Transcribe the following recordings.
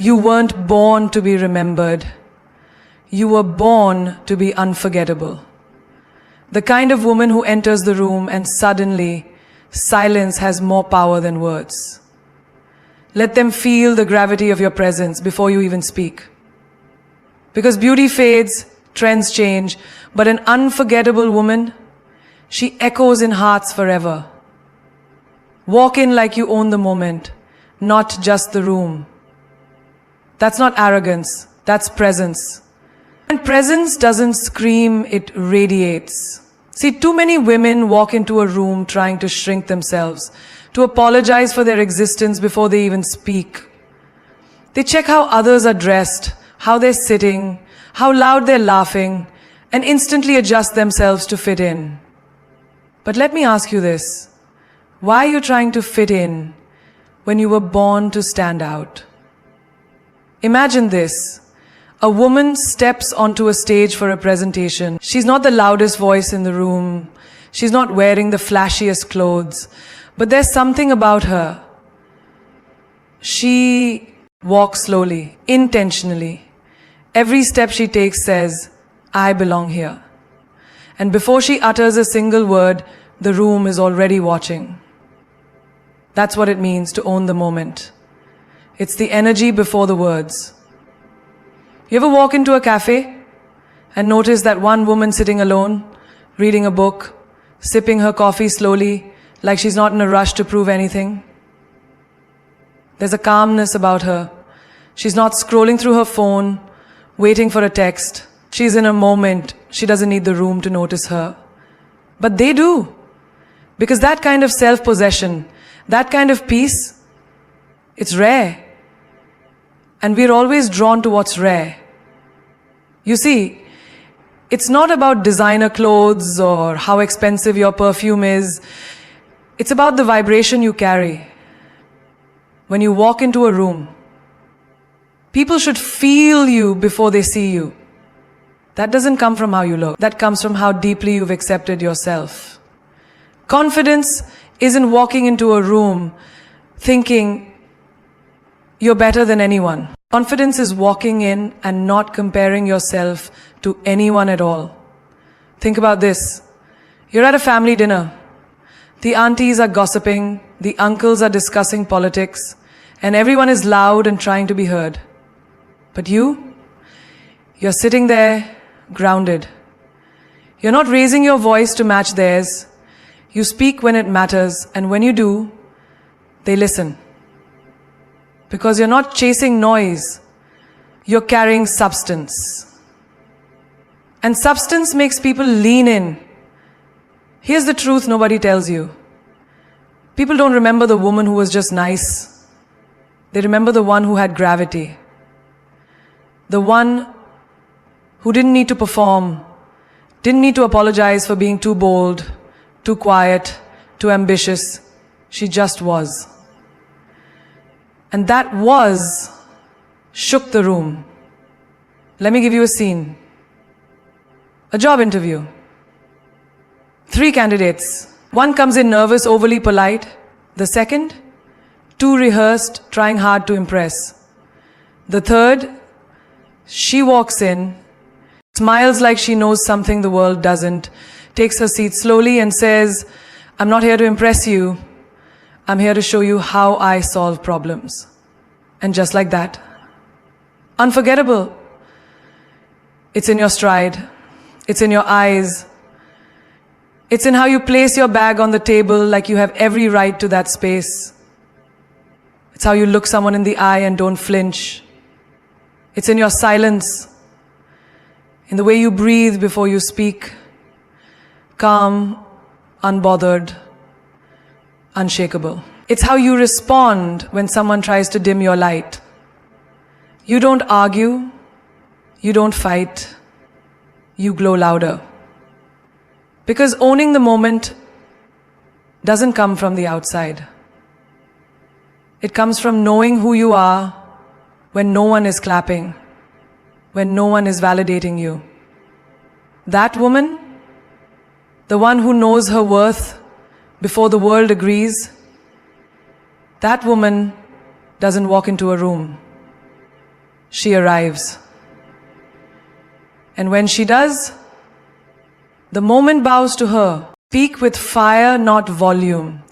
You weren't born to be remembered. You were born to be unforgettable. The kind of woman who enters the room and suddenly silence has more power than words. Let them feel the gravity of your presence before you even speak. Because beauty fades, trends change, but an unforgettable woman, she echoes in hearts forever. Walk in like you own the moment, not just the room. That's not arrogance, that's presence. And presence doesn't scream, it radiates. See, too many women walk into a room trying to shrink themselves, to apologize for their existence before they even speak. They check how others are dressed, how they're sitting, how loud they're laughing, and instantly adjust themselves to fit in. But let me ask you this. Why are you trying to fit in when you were born to stand out? Imagine this. A woman steps onto a stage for a presentation. She's not the loudest voice in the room. She's not wearing the flashiest clothes. But there's something about her. She walks slowly, intentionally. Every step she takes says, I belong here. And before she utters a single word, the room is already watching. That's what it means to own the moment. It's the energy before the words. You ever walk into a cafe and notice that one woman sitting alone, reading a book, sipping her coffee slowly, like she's not in a rush to prove anything? There's a calmness about her. She's not scrolling through her phone, waiting for a text. She's in a moment. She doesn't need the room to notice her. But they do. Because that kind of self-possession, that kind of peace, it's rare. And we're always drawn to what's rare. You see, it's not about designer clothes or how expensive your perfume is. It's about the vibration you carry. When you walk into a room, people should feel you before they see you. That doesn't come from how you look. That comes from how deeply you've accepted yourself. Confidence isn't walking into a room thinking you're better than anyone. Confidence is walking in and not comparing yourself to anyone at all. Think about this. You're at a family dinner. The aunties are gossiping, the uncles are discussing politics, and everyone is loud and trying to be heard. But you're sitting there, grounded. You're not raising your voice to match theirs. You speak when it matters, and when you do, they listen. Because you're not chasing noise, you're carrying substance. And substance makes people lean in. Here's the truth nobody tells you. People don't remember the woman who was just nice. They remember the one who had gravity. The one who didn't need to perform, didn't need to apologize for being too bold, too quiet, too ambitious. She just was. And that was shook the room. Let me give you a scene. A job interview. 3 candidates. One comes in nervous, overly polite. The second, too rehearsed, trying hard to impress. The third, she walks in, smiles like she knows something the world doesn't, takes her seat slowly and says, I'm not here to impress you. I'm here to show you how I solve problems. And just like that, unforgettable. It's in your stride. It's in your eyes. It's in how you place your bag on the table like you have every right to that space. It's how you look someone in the eye and don't flinch. It's in your silence, in the way you breathe before you speak. Calm, unbothered, unshakable. It's how you respond when someone tries to dim your light. You don't argue, you don't fight, you glow louder. Because owning the moment doesn't come from the outside. It comes from knowing who you are when no one is clapping, when no one is validating you. That woman, the one who knows her worth before the world agrees, that woman doesn't walk into a room. she arrives. And when she does, the moment bows to her. Speak with fire, not volume.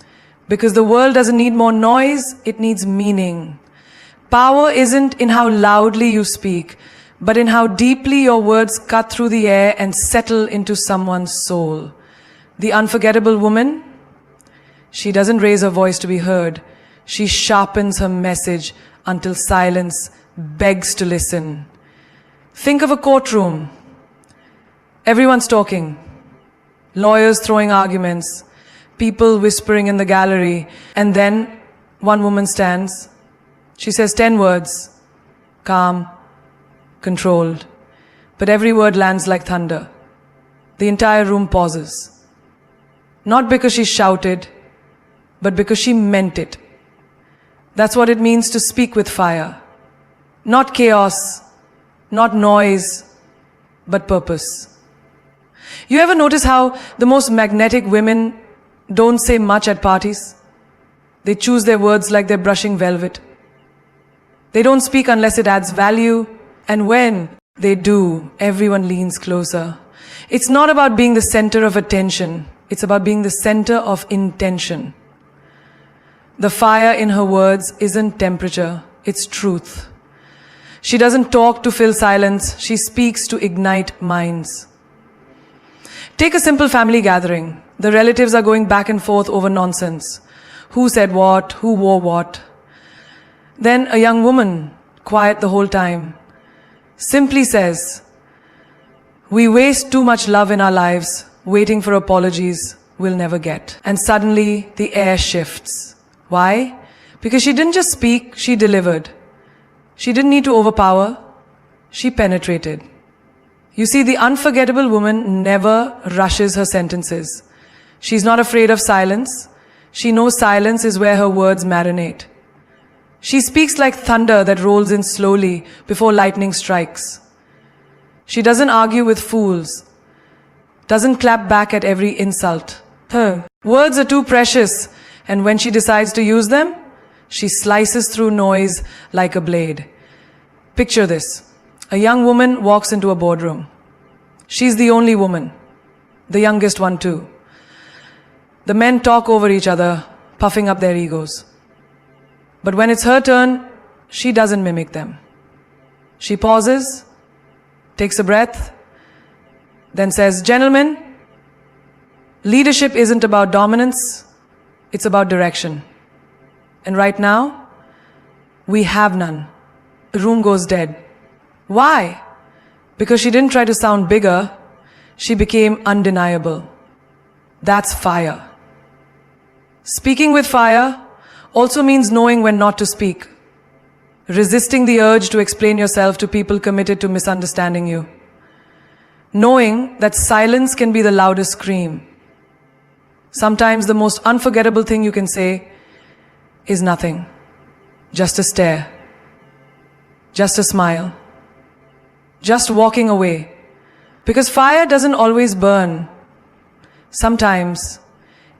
Because the world doesn't need more noise, it needs meaning. Power isn't in how loudly you speak, but in how deeply your words cut through the air and settle into someone's soul. The unforgettable woman, she doesn't raise her voice to be heard. She sharpens her message until silence begs to listen. Think of a courtroom. Everyone's talking. Lawyers throwing arguments. People whispering in the gallery. And then one woman stands. She says 10 words. Calm, controlled. But every word lands like thunder. The entire room pauses. Not because she shouted, but because she meant it. That's what it means to speak with fire. Not chaos, not noise, but purpose. You ever notice how the most magnetic women don't say much at parties? They choose their words like they're brushing velvet. They don't speak unless it adds value, and when they do, everyone leans closer. It's not about being the center of attention. It's about being the center of intention. The fire in her words isn't temperature, it's truth. She doesn't talk to fill silence, she speaks to ignite minds. Take a simple family gathering. The relatives are going back and forth over nonsense. Who said what? Who wore what? Then a young woman, quiet the whole time, simply says, "We waste too much love in our lives, waiting for apologies we'll never get." And suddenly the air shifts. Why? Because she didn't just speak, she delivered. She didn't need to overpower, she penetrated. You see, the unforgettable woman never rushes her sentences. She's not afraid of silence. She knows silence is where her words marinate. She speaks like thunder that rolls in slowly before lightning strikes. She doesn't argue with fools, doesn't clap back at every insult. Her words are too precious, and when she decides to use them, she slices through noise like a blade. Picture this. A young woman walks into a boardroom. She's the only woman, the youngest one too. The men talk over each other, puffing up their egos. But when it's her turn, she doesn't mimic them. She pauses, takes a breath, then says, "Gentlemen, leadership isn't about dominance, it's about direction. And right now, we have none." The room goes dead. Why? Because she didn't try to sound bigger, she became undeniable. That's fire. Speaking with fire also means knowing when not to speak, resisting the urge to explain yourself to people committed to misunderstanding you, knowing that silence can be the loudest scream. Sometimes the most unforgettable thing you can say is nothing, just a stare, just a smile, just walking away. Because fire doesn't always burn. Sometimes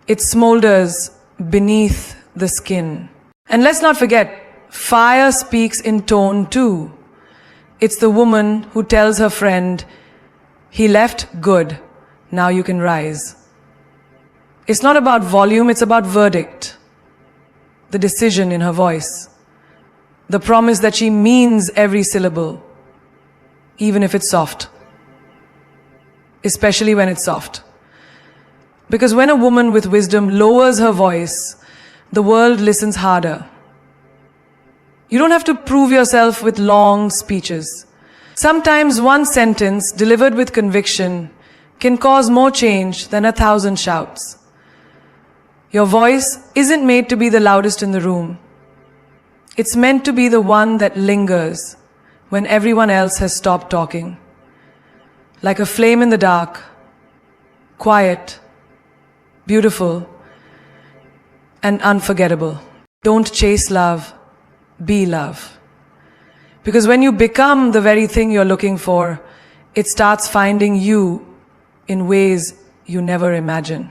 it smolders beneath the skin. And let's not forget, fire speaks in tone too. It's the woman who tells her friend, "He left good, now you can rise." It's not about volume, it's about verdict. The decision in her voice. The promise that she means every syllable, even if it's soft. Especially when it's soft. Because when a woman with wisdom lowers her voice, the world listens harder. You don't have to prove yourself with long speeches. Sometimes one sentence delivered with conviction can cause more change than 1,000 shouts. Your voice isn't made to be the loudest in the room. It's meant to be the one that lingers when everyone else has stopped talking. Like a flame in the dark, quiet, beautiful, and unforgettable. Don't chase love, be love. Because when you become the very thing you're looking for, it starts finding you in ways you never imagined.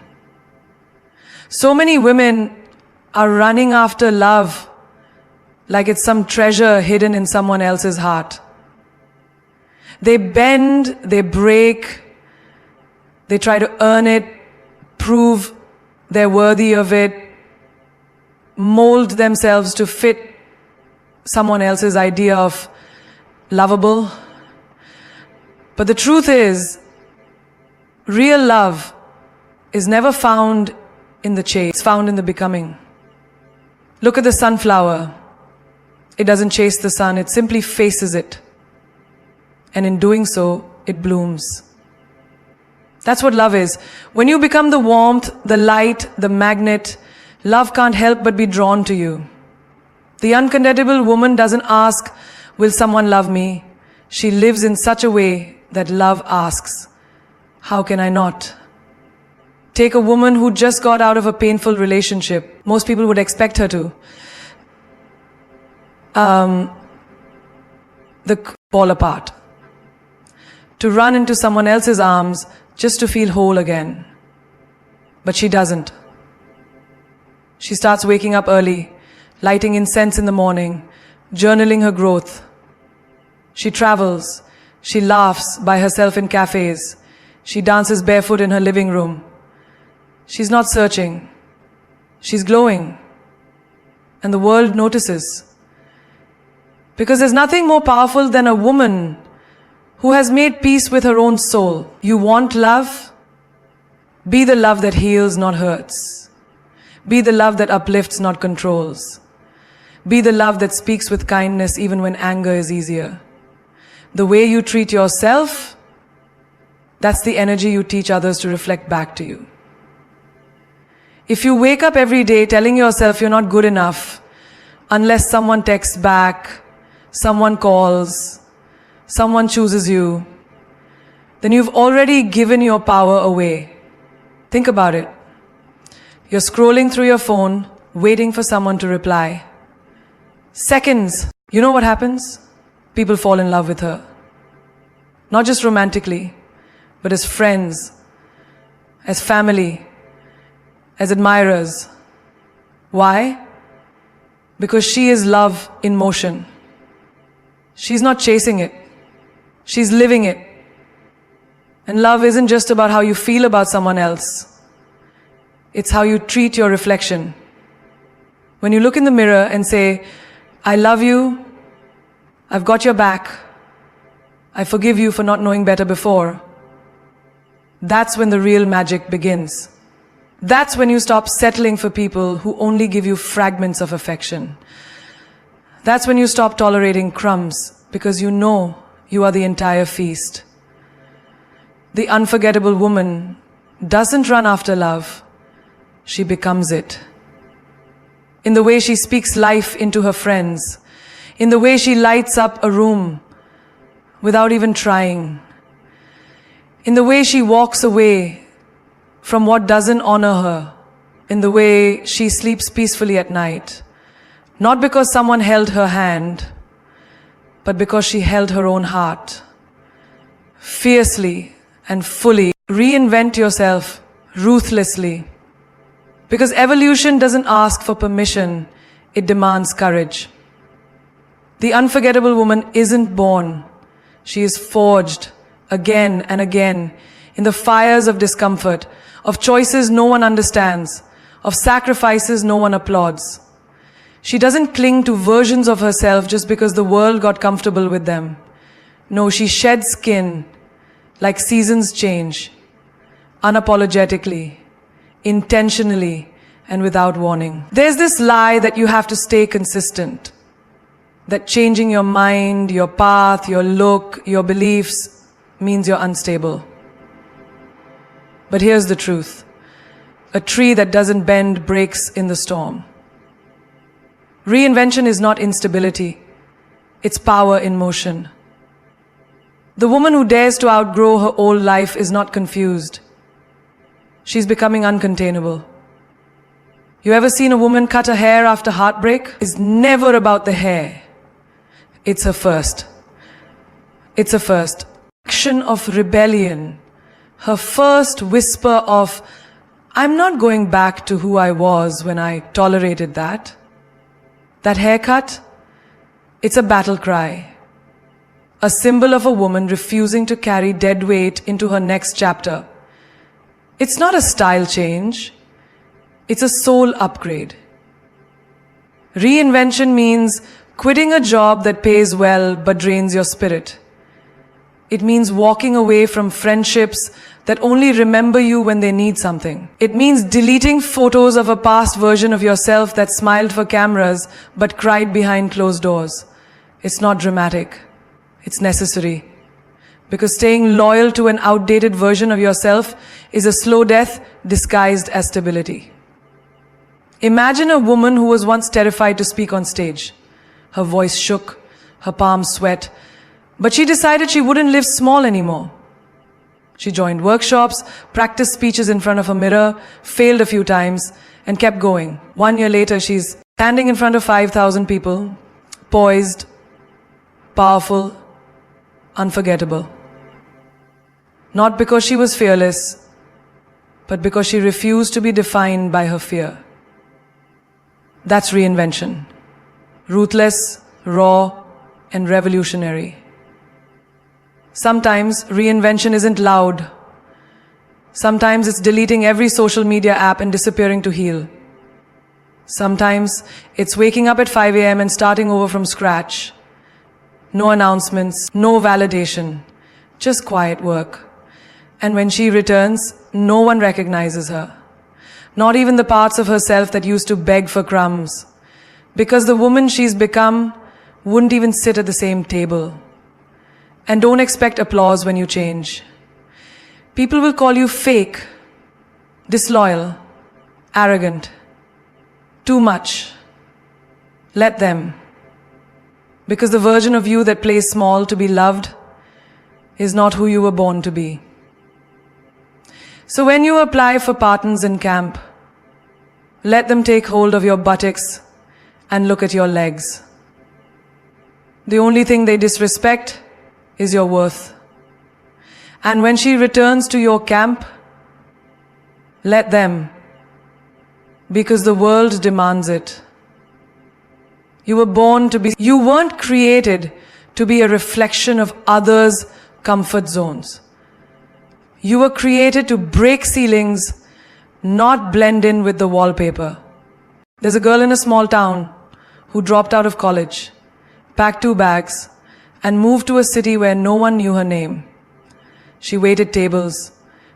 So many women are running after love, like it's some treasure hidden in someone else's heart. They bend, they break, they try to earn it, prove they're worthy of it, mold themselves to fit someone else's idea of lovable. But the truth is, real love is never found in the chase, it's found in the becoming. Look at the sunflower. It doesn't chase the sun, it simply faces it. And in doing so, it blooms. That's what love is. When you become the warmth, the light, the magnet, love can't help but be drawn to you. The unconditional woman doesn't ask, will someone love me? She lives in such a way that love asks, how can I not? Take a woman who just got out of a painful relationship. Most people would expect her to. Fall apart. To run into someone else's arms just to feel whole again. But she doesn't. She starts waking up early, lighting incense in the morning, journaling her growth. She travels. She laughs by herself in cafes. She dances barefoot in her living room. She's not searching. She's glowing. And the world notices. Because there's nothing more powerful than a woman who has made peace with her own soul. You want love? Be the love that heals, not hurts. Be the love that uplifts, not controls. Be the love that speaks with kindness even when anger is easier. The way you treat yourself, that's the energy you teach others to reflect back to you. If you wake up every day telling yourself you're not good enough, unless someone texts back, someone calls, someone chooses you, then you've already given your power away. Think about it. You're scrolling through your phone, waiting for someone to reply. Seconds. You know what happens? People fall in love with her. Not just romantically, but as friends, as family, as admirers. Why? Because she is love in motion. She's not chasing it. She's living it. And love isn't just about how you feel about someone else. It's how you treat your reflection. When you look in the mirror and say, I love you, I've got your back, I forgive you for not knowing better before, that's when the real magic begins. That's when you stop settling for people who only give you fragments of affection. That's when you stop tolerating crumbs because you know you are the entire feast. The unforgettable woman doesn't run after love, she becomes it. In the way she speaks life into her friends, in the way she lights up a room without even trying, in the way she walks away from what doesn't honor her, in the way she sleeps peacefully at night, not because someone held her hand, but because she held her own heart. Fiercely and fully reinvent yourself ruthlessly. Because evolution doesn't ask for permission, it demands courage. The unforgettable woman isn't born. She is forged again and again in the fires of discomfort, of choices no one understands, of sacrifices no one applauds. She doesn't cling to versions of herself just because the world got comfortable with them. No, she sheds skin like seasons change, unapologetically, intentionally, and without warning. There's this lie that you have to stay consistent, that changing your mind, your path, your look, your beliefs means you're unstable. But here's the truth. A tree that doesn't bend breaks in the storm. Reinvention is not instability, it's power in motion. The woman who dares to outgrow her old life is not confused. She's becoming uncontainable. You ever seen a woman cut her hair after heartbreak? It's never about the hair. It's her first. It's a first action of rebellion. Her first whisper of, I'm not going back to who I was when I tolerated that. That haircut, It's a battle cry, a symbol of a woman refusing to carry dead weight into her next chapter. It's not a style change, it's a soul upgrade. Reinvention means quitting a job that pays well but drains your spirit. It means walking away from friendships that only remember you when they need something. It means deleting photos of a past version of yourself that smiled for cameras but cried behind closed doors. It's not dramatic. It's necessary. Because staying loyal to an outdated version of yourself is a slow death disguised as stability. Imagine a woman who was once terrified to speak on stage. Her voice shook, her palms sweat, but she decided she wouldn't live small anymore. She joined workshops, practiced speeches in front of a mirror, failed a few times, and kept going. 1 year later, she's standing in front of 5,000 people, poised, powerful, unforgettable. Not because she was fearless, but because she refused to be defined by her fear. That's reinvention. Ruthless, raw, and revolutionary. Sometimes reinvention isn't loud. Sometimes it's deleting every social media app and disappearing to heal. Sometimes it's waking up at 5 a.m. and starting over from scratch. No announcements, no validation, just quiet work. And when she returns, no one recognizes her. Not even the parts of herself that used to beg for crumbs. Because the woman she's become wouldn't even sit at the same table. And don't expect applause when you change. People will call you fake, disloyal, arrogant, too much. Let them. Because the version of you that plays small to be loved is not who you were born to be. So when you apply for partners in camp, let them take hold of your buttocks and look at your legs. The only thing they disrespect is your worth. And when she returns to your camp, let them, because the world demands it. You were born to be, you weren't created to be a reflection of others' comfort zones. You were created to break ceilings, not blend in with the wallpaper. There's a girl in a small town who dropped out of college, packed 2 bags, and moved to a city where no one knew her name. She waited tables,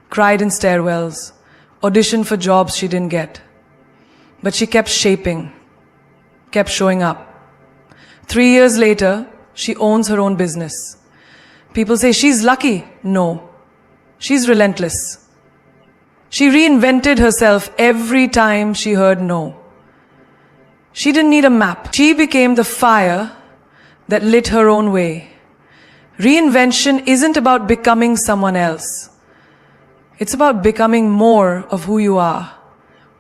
cried in stairwells, auditioned for jobs she didn't get. But she kept shaping, kept showing up. 3 years later, she owns her own business. People say she's lucky. No, she's relentless. She reinvented herself every time she heard no. She didn't need a map. She became the fire that lit her own way. Reinvention isn't about becoming someone else. It's about becoming more of who you are,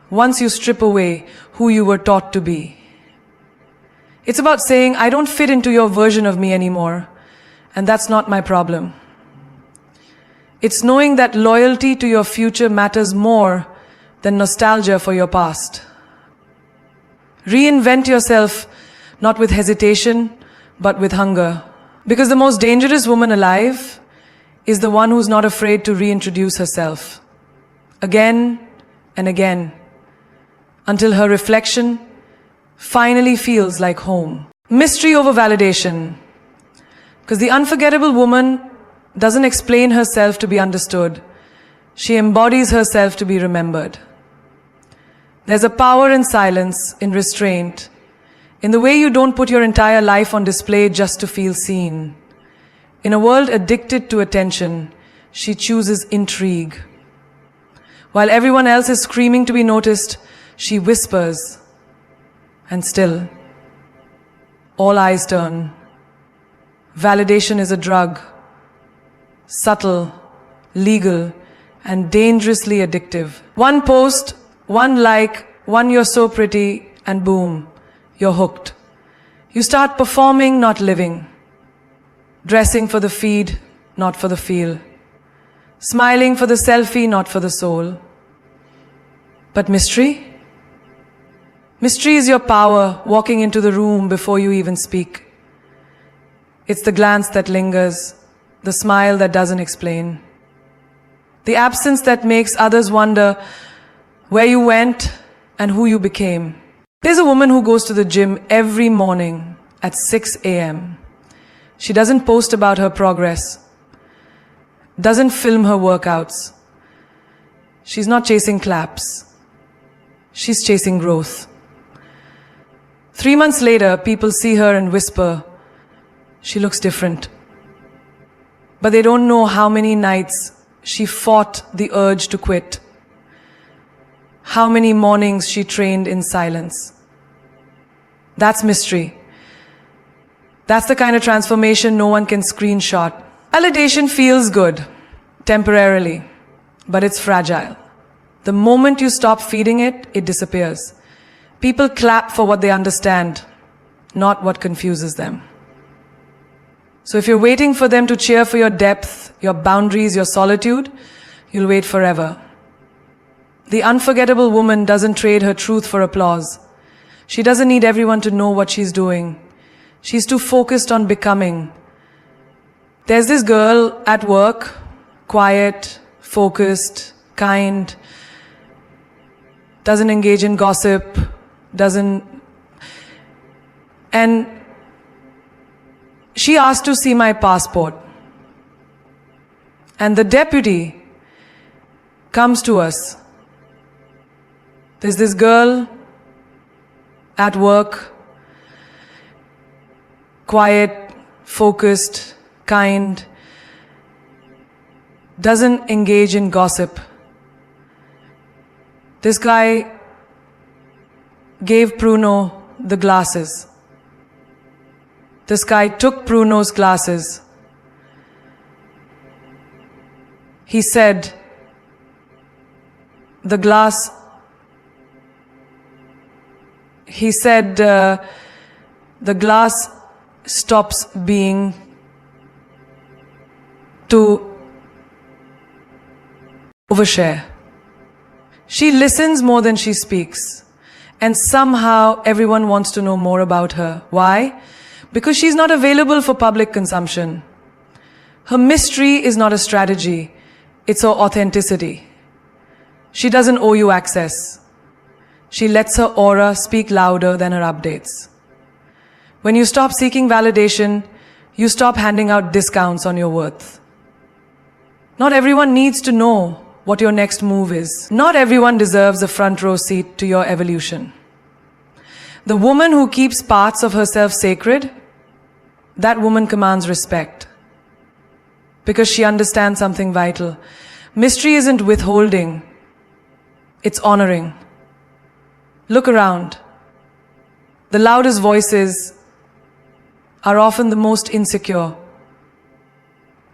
once you strip away who you were taught to be. It's about saying, I don't fit into your version of me anymore, and that's not my problem. It's knowing that loyalty to your future matters more than nostalgia for your past. Reinvent yourself, not with hesitation, but with hunger. Because the most dangerous woman alive is the one who's not afraid to reintroduce herself. Again and again. Until her reflection finally feels like home. Mystery over validation. Because the unforgettable woman doesn't explain herself to be understood. She embodies herself to be remembered. There's a power in silence, in restraint, in the way you don't put your entire life on display just to feel seen. In a world addicted to attention, she chooses intrigue. While everyone else is screaming to be noticed, she whispers. And still, all eyes turn. Validation is a drug. Subtle, legal, and dangerously addictive. One post, one like, one you're so pretty, and boom, you're hooked. You start performing, not living. Dressing for the feed, not for the feel. Smiling for the selfie, not for the soul. But mystery? Mystery is your power walking into the room before you even speak. It's the glance that lingers, the smile that doesn't explain, the absence that makes others wonder where you went and who you became. There's a woman who goes to the gym every morning at 6 a.m. She doesn't post about her progress, doesn't film her workouts. She's not chasing claps. She's chasing growth. 3 months later, people see her and whisper, she looks different. But they don't know how many nights she fought the urge to quit. How many mornings she trained in silence. That's mystery. That's the kind of transformation no one can screenshot. Validation feels good, temporarily, but it's fragile. The moment you stop feeding it, it disappears. People clap for what they understand, not what confuses them. So if you're waiting for them to cheer for your depth, your boundaries, your solitude, you'll wait forever. The unforgettable woman doesn't trade her truth for applause. She doesn't need everyone to know what she's doing. She's too focused on becoming. There's this girl at work, quiet, focused, kind, doesn't engage in gossip, and she asked to see my passport. And the deputy comes to us. There's this girl at work, quiet, focused, kind, doesn't engage in gossip. This guy gave Bruno the glasses. This guy took Bruno's glasses. He said, the glass stops being to overshare. She listens more than she speaks. And somehow everyone wants to know more about her. Why? Because she's not available for public consumption. Her mystery is not a strategy. It's her authenticity. She doesn't owe you access. She lets her aura speak louder than her updates. When you stop seeking validation, you stop handing out discounts on your worth. Not everyone needs to know what your next move is. Not everyone deserves a front row seat to your evolution. The woman who keeps parts of herself sacred, that woman commands respect. Because she understands something vital. Mystery isn't withholding, it's honoring. Look around. The loudest voices are often the most insecure.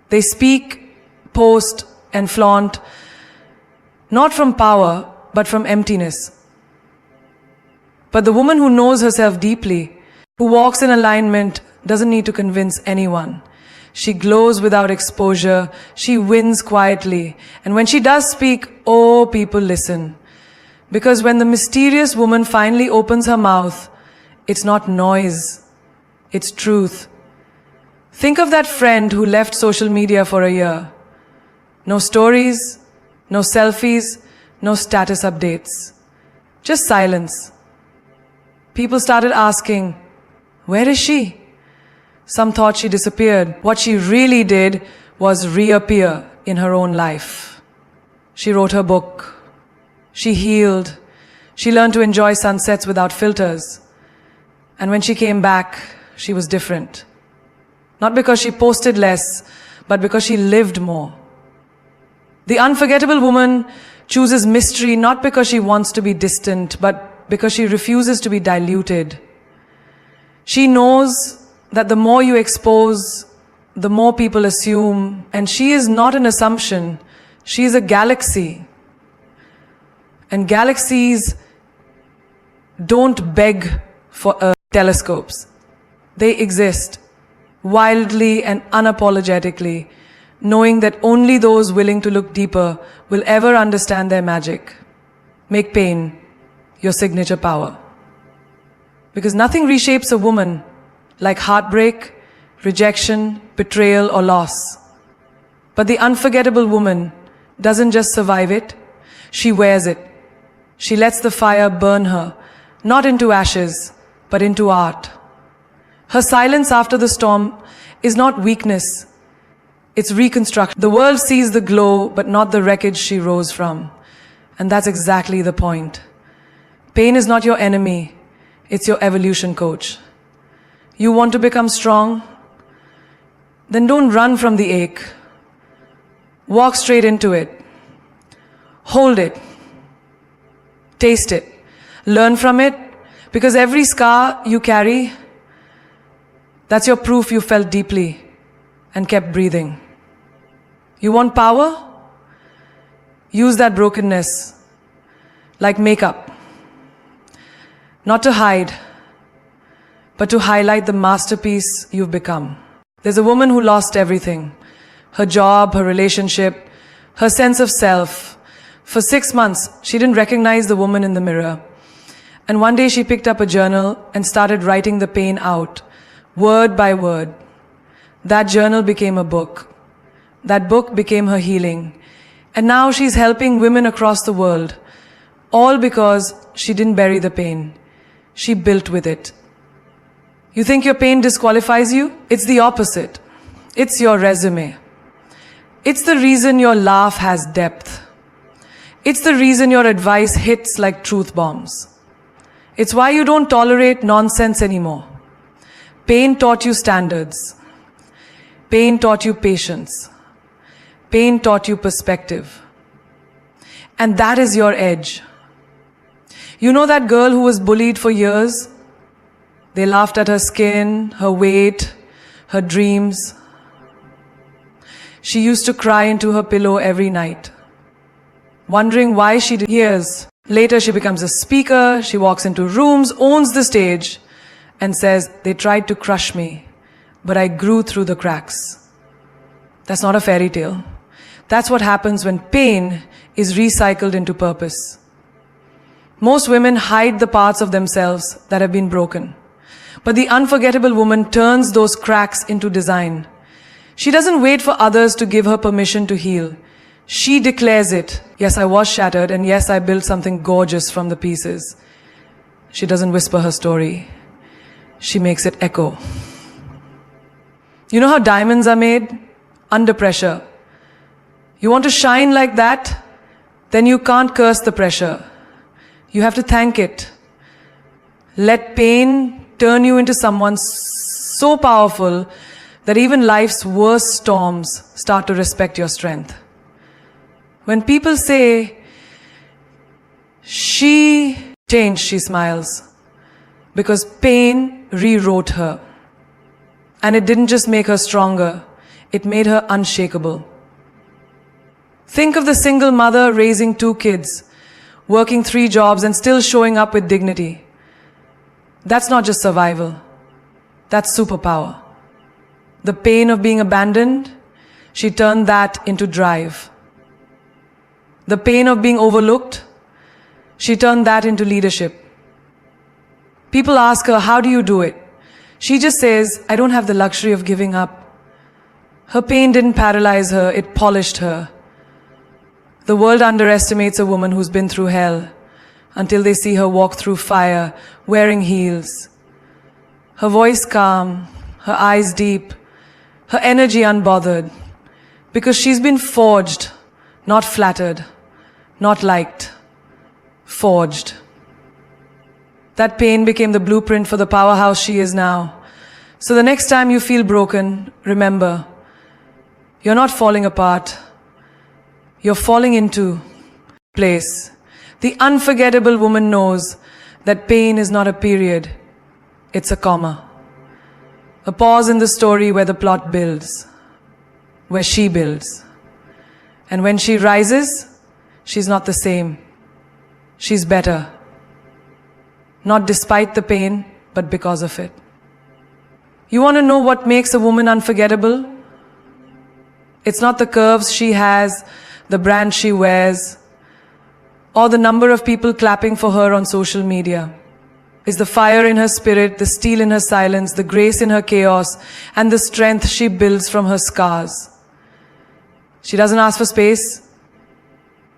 They speak, post, and flaunt, not from power, but from emptiness. But the woman who knows herself deeply, who walks in alignment, doesn't need to convince anyone. She glows without exposure. She wins quietly. And when she does speak, oh, people listen. Because when the mysterious woman finally opens her mouth, it's not noise, it's truth. Think of that friend who left social media for a year. No stories, no selfies, no status updates. Just silence. People started asking, where is she? Some thought she disappeared. What she really did was reappear in her own life. She wrote her book. She healed. She learned to enjoy sunsets without filters. And when she came back, she was different. Not because she posted less, but because she lived more. The unforgettable woman chooses mystery not because she wants to be distant, but because she refuses to be diluted. She knows that the more you expose, the more people assume, and she is not an assumption, she is a galaxy. And galaxies don't beg for telescopes. They exist wildly and unapologetically, knowing that only those willing to look deeper will ever understand their magic. Make pain your signature power. Because nothing reshapes a woman like heartbreak, rejection, betrayal, or loss. But the unforgettable woman doesn't just survive it, she wears it. She lets the fire burn her, not into ashes, but into art. Her silence after the storm is not weakness, it's reconstruction. The world sees the glow, but not the wreckage she rose from. And that's exactly the point. Pain is not your enemy, it's your evolution coach. You want to become strong? Then don't run from the ache. Walk straight into it. Hold it. Taste it. Learn from it, because every scar you carry, that's your proof you felt deeply and kept breathing. You want power? Use that brokenness like makeup. Not to hide, but to highlight the masterpiece you've become. There's a woman who lost everything. Her job, her relationship, her sense of self. For 6 months, she didn't recognize the woman in the mirror. And one day she picked up a journal and started writing the pain out, word by word. That journal became a book. That book became her healing. And now she's helping women across the world, all because she didn't bury the pain. She built with it. You think your pain disqualifies you? It's the opposite. It's your resume. It's the reason your laugh has depth. It's the reason your advice hits like truth bombs. It's why you don't tolerate nonsense anymore. Pain taught you standards. Pain taught you patience. Pain taught you perspective. And that is your edge. You know that girl who was bullied for years? They laughed at her skin, her weight, her dreams. She used to cry into her pillow every night, wondering why she did. Years later, she becomes a speaker, she walks into rooms, owns the stage, and says, "They tried to crush me, but I grew through the cracks." That's not a fairy tale. That's what happens when pain is recycled into purpose. Most women hide the parts of themselves that have been broken. But the unforgettable woman turns those cracks into design. She doesn't wait for others to give her permission to heal. She declares it. Yes, I was shattered, and yes, I built something gorgeous from the pieces. She doesn't whisper her story. She makes it echo. You know how diamonds are made? Under pressure. You want to shine like that? Then you can't curse the pressure. You have to thank it. Let pain turn you into someone so powerful that even life's worst storms start to respect your strength. When people say, "She changed," she smiles, because pain rewrote her. And it didn't just make her stronger, it made her unshakable. Think of the single mother raising 2 kids, working 3 jobs and still showing up with dignity. That's not just survival. That's superpower. The pain of being abandoned, she turned that into drive. The pain of being overlooked, she turned that into leadership. People ask her, "How do you do it?" She just says, "I don't have the luxury of giving up." Her pain didn't paralyze her, it polished her. The world underestimates a woman who's been through hell until they see her walk through fire, wearing heels. Her voice calm, her eyes deep, her energy unbothered, because she's been forged, not flattered, not liked, forged. That pain became the blueprint for the powerhouse she is now. So the next time you feel broken, remember, you're not falling apart. You're falling into place. The unforgettable woman knows that pain is not a period, it's a comma. A pause in the story where the plot builds, where she builds. And when she rises, she's not the same. She's better. Not despite the pain, but because of it. You want to know what makes a woman unforgettable? It's not the curves she has, the brand she wears, or the number of people clapping for her on social media. is the fire in her spirit, the steel in her silence, the grace in her chaos, and the strength she builds from her scars. She doesn't ask for space,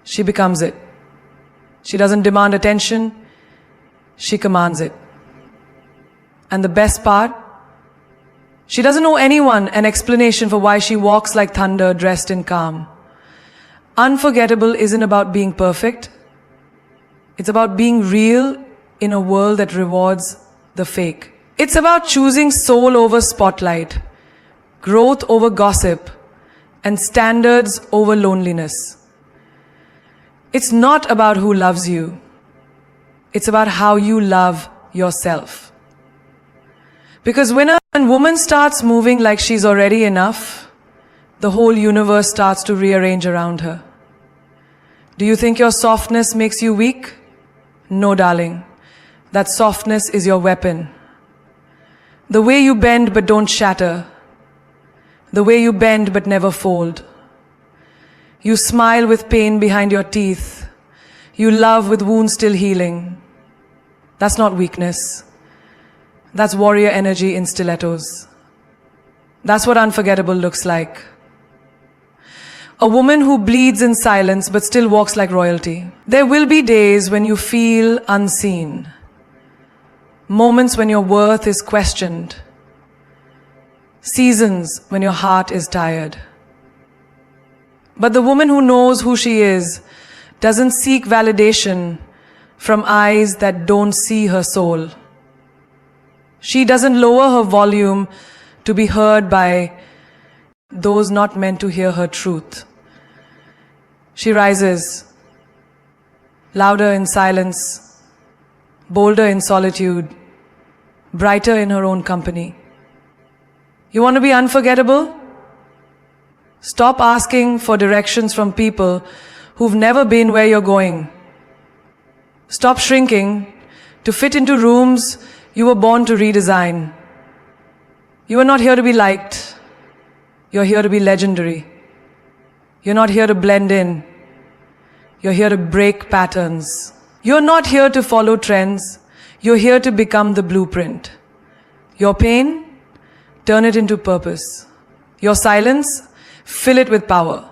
she becomes it. She doesn't demand attention, she commands it. And the best part, she doesn't owe anyone an explanation for why she walks like thunder dressed in calm. Unforgettable isn't about being perfect. It's about being real in a world that rewards the fake. It's about choosing soul over spotlight, growth over gossip, and standards over loneliness. It's not about who loves you. It's about how you love yourself. Because when a woman starts moving like she's already enough, the whole universe starts to rearrange around her. Do you think your softness makes you weak? No, darling. That softness is your weapon. The way you bend but don't shatter. The way you bend but never fold. You smile with pain behind your teeth. You love with wounds still healing. That's not weakness. That's warrior energy in stilettos. That's what unforgettable looks like. A woman who bleeds in silence but still walks like royalty. There will be days when you feel unseen. Moments when your worth is questioned. Seasons when your heart is tired. But the woman who knows who she is doesn't seek validation from eyes that don't see her soul. She doesn't lower her volume to be heard by those not meant to hear her truth. She rises, louder in silence, bolder in solitude, brighter in her own company. You want to be unforgettable? Stop asking for directions from people who've never been where you're going. Stop shrinking to fit into rooms you were born to redesign. You are not here to be liked. You're here to be legendary. You're not here to blend in. You're here to break patterns. You're not here to follow trends. You're here to become the blueprint. Your pain, turn it into purpose. Your silence, fill it with power.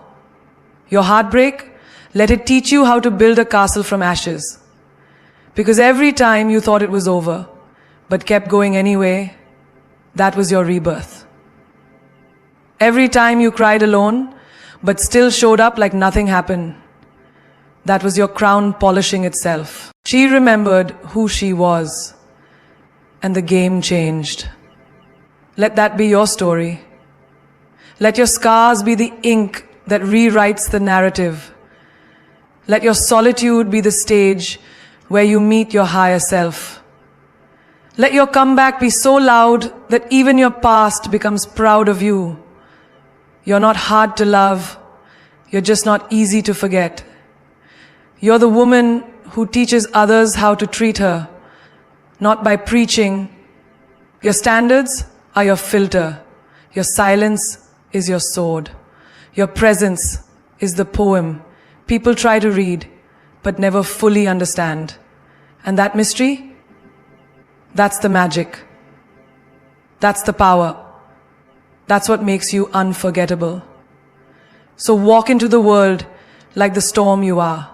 Your heartbreak, let it teach you how to build a castle from ashes. Because every time you thought it was over, but kept going anyway, that was your rebirth. Every time you cried alone, but still showed up like nothing happened, that was your crown polishing itself. She remembered who she was, and the game changed. Let that be your story. Let your scars be the ink that rewrites the narrative. Let your solitude be the stage where you meet your higher self. Let your comeback be so loud that even your past becomes proud of you. You're not hard to love. You're just not easy to forget. You're the woman who teaches others how to treat her, not by preaching. Your standards are your filter. Your silence is your sword. Your presence is the poem people try to read, but never fully understand. And that mystery? That's the magic. That's the power. That's what makes you unforgettable. So walk into the world like the storm you are.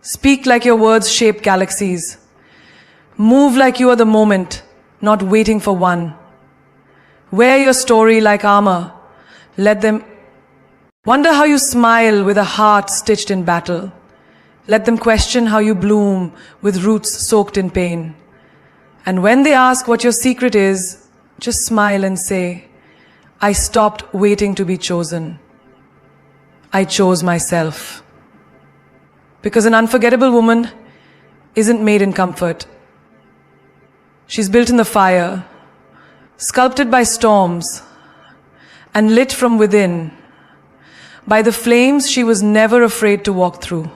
Speak like your words shape galaxies. Move like you are the moment, not waiting for one. Wear your story like armor. Let them wonder how you smile with a heart stitched in battle. Let them question how you bloom with roots soaked in pain. And when they ask what your secret is, just smile and say, I stopped waiting to be chosen. I chose myself. Because an unforgettable woman isn't made in comfort. She's built in the fire, sculpted by storms, and lit from within by the flames she was never afraid to walk through.